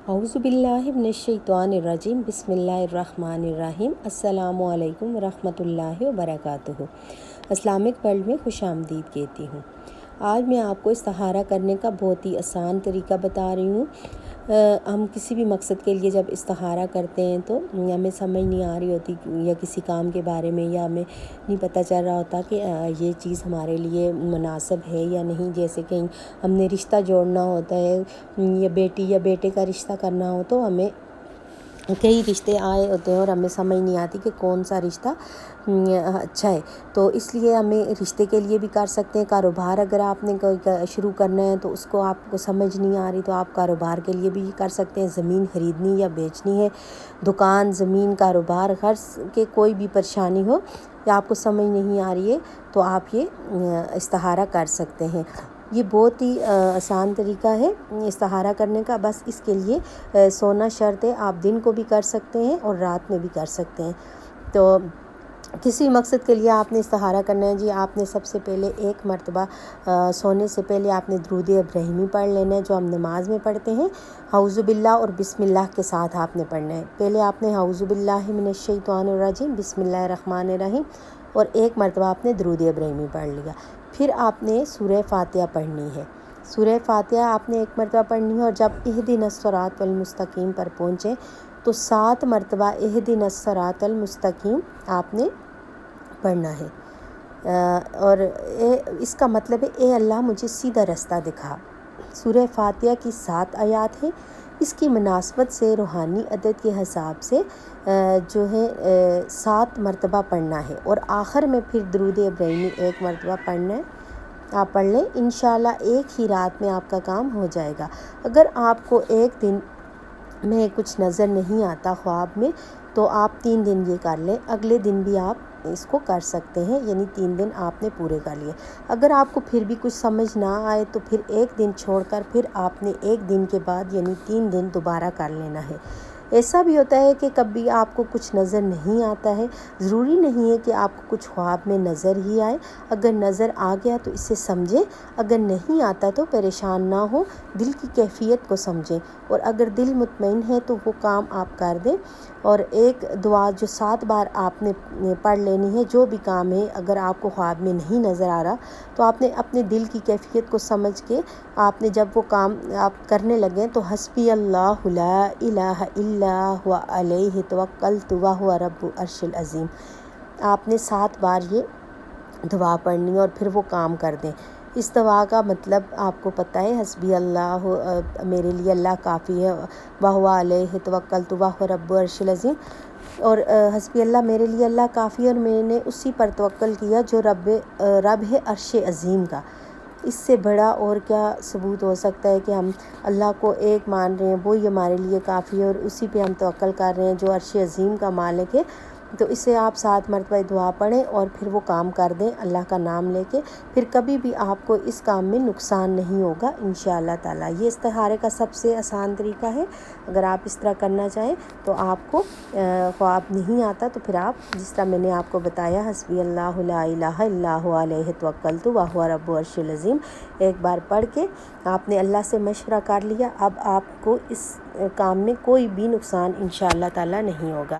औज़ुबिल्लाहि मिनश्शैतानिर्रजीम बिस्मिल्लाहिर्रहमानिर्रहीम अस्सलामु अलैकुम वरहमतुल्लाहि वबरकातुहू। इस्लामिक वर्ल्ड में खुशामदीद कहती हूँ। आज मैं आपको इस्तिखारा करने का बहुत ही आसान तरीका बता रही हूँ। हम किसी भी मकसद के लिए जब इस्तिखारा करते हैं तो हमें समझ नहीं आ रही होती या किसी काम के बारे में, या हमें नहीं पता चल रहा होता कि ये चीज़ हमारे लिए मुनासिब है या नहीं। जैसे कहीं हमने रिश्ता जोड़ना होता है या बेटी या बेटे का रिश्ता करना हो तो हमें कई रिश्ते आए होते हैं और हमें समझ नहीं आती कि कौन सा रिश्ता अच्छा है। तो इसलिए हमें रिश्ते के लिए भी कर सकते हैं। कारोबार अगर आपने कोई शुरू करना है तो उसको आपको समझ नहीं आ रही तो आप कारोबार के लिए भी कर सकते हैं। ज़मीन ख़रीदनी या बेचनी है, दुकान, ज़मीन, कारोबार, खर्च के कोई भी परेशानी हो या आपको समझ नहीं आ रही है तो आप ये इस्तिखारा कर सकते हैं। ये बहुत ही आसान तरीका है इस्तिखारा करने का। बस इसके लिए सोना शर्त है। आप दिन को भी कर सकते हैं और रात में भी कर सकते हैं। तो किसी मकसद के लिए आपने इस्तिखारा करना है जी, आपने सबसे पहले एक मरतबा सोने से पहले आपने दुरूद इब्राहिमी पढ़ लेना है जो हम नमाज में पढ़ते हैं। औज़ुबिल्लाह और बिस्मिल्लाह के साथ आपने पढ़ना है। पहले आपने औज़ुबिल्लाहि मिनश्शैतानिर्रजीम बिस्मिल्लाहिर्रहमानिर्रहीम और एक मरतबा आपने दुरूद इब्राहिमी पढ़ लिया। फिर आपने सूरह फातिहा पढ़नी है। सूरह फातिहा आपने एक मरतबा पढ़नी है और जब इहदिनस सिरातल मुस्तकीम पर पहुँचे तो 7 मरतबा इहदिनस सिरातल मुस्तकीम आपने पढ़ना है। और इसका मतलब है ए अल्लाह मुझे सीधा रास्ता दिखा। सूरह फातिहा की 7 आयात हैं। इसकी मुनासबत से रूहानी अदद के हिसाब से जो है 7 मरतबा पढ़ना है और आखिर में फिर दुरूद इब्राहिमी एक मरतबा पढ़ना है। आप पढ़ लें, इंशाल्लाह एक ही रात में आपका काम हो जाएगा। अगर आपको एक दिन में कुछ नज़र नहीं आता ख्वाब में तो आप 3 दिन ये कर लें, अगले दिन भी आप इसको कर सकते हैं, यानी 3 दिन आपने पूरे कर लिए। अगर आपको फिर भी कुछ समझ ना आए तो फिर एक दिन छोड़कर फिर आपने एक दिन के बाद यानी 3 दिन दोबारा कर लेना है। ऐसा भी होता है कि कभी आपको कुछ नज़र नहीं आता है। ज़रूरी नहीं है कि आपको कुछ ख्वाब में नज़र ही आए। अगर नज़र आ गया तो इसे समझें, अगर नहीं आता तो परेशान ना हो, दिल की कैफियत को समझें और अगर दिल मुतमईन है तो वो काम आप कर दें। और एक दुआ जो 7 बार आपने पढ़ लेनी है, जो भी काम है। अगर आपको ख्वाब में नहीं नज़र आ रहा तो आपने अपने दिल की कैफियत को समझ के आपने जब वो काम आप करने लगें तो हस्बी अल्लाहु ला इलाहा इल्ला हुवा अलैहि तवक्कलतु व हुवा रब्बुल अर्शिल अज़ीम आपने 7 बार ये दुआ पढ़नी है और फिर वो काम कर दें। इस दुआ का मतलब आपको पता है, हस्बी अल्लाह मेरे लिए अल्लाह काफ़ी है, व हुवा अलैहि तवक्कलतु व हुवा रब्बुल अर्शिल अज़ीम और हस्बी अल्लाह मेरे लिए अल्लाह काफ़ी है और मैंने उसी पर तवक्कल किया जो रब है अर्श अज़ीम का। इससे बड़ा और क्या सबूत हो सकता है कि हम अल्लाह को एक मान रहे हैं, वो ही हमारे लिए काफ़ी है और उसी पे हम तवक्कल कर रहे हैं जो अर्श अज़ीम का मालिक है। तो इसे आप 7 मरतबा दुआ पढ़ें और फिर वो काम कर दें अल्लाह का नाम लेके। फिर कभी भी आपको इस काम में नुकसान नहीं होगा इंशाअल्लाह ताला। ये इस्तिखारे का सबसे आसान तरीका है। अगर आप इस तरह करना चाहें तो आपको ख्वाब नहीं आता तो फिर आप जिस तरह मैंने आपको बताया, हस्बी अल्लाहु ला इलाहा इल्ला हुवा अलैहि तवक्कलतु व हुवा रब्बुल अर्शिल अज़ीम एक बार पढ़ के आपने अल्लाह से मशवरा कर लिया। अब आपको इस काम में कोई भी नुकसान इंशाअल्लाह ताला नहीं होगा।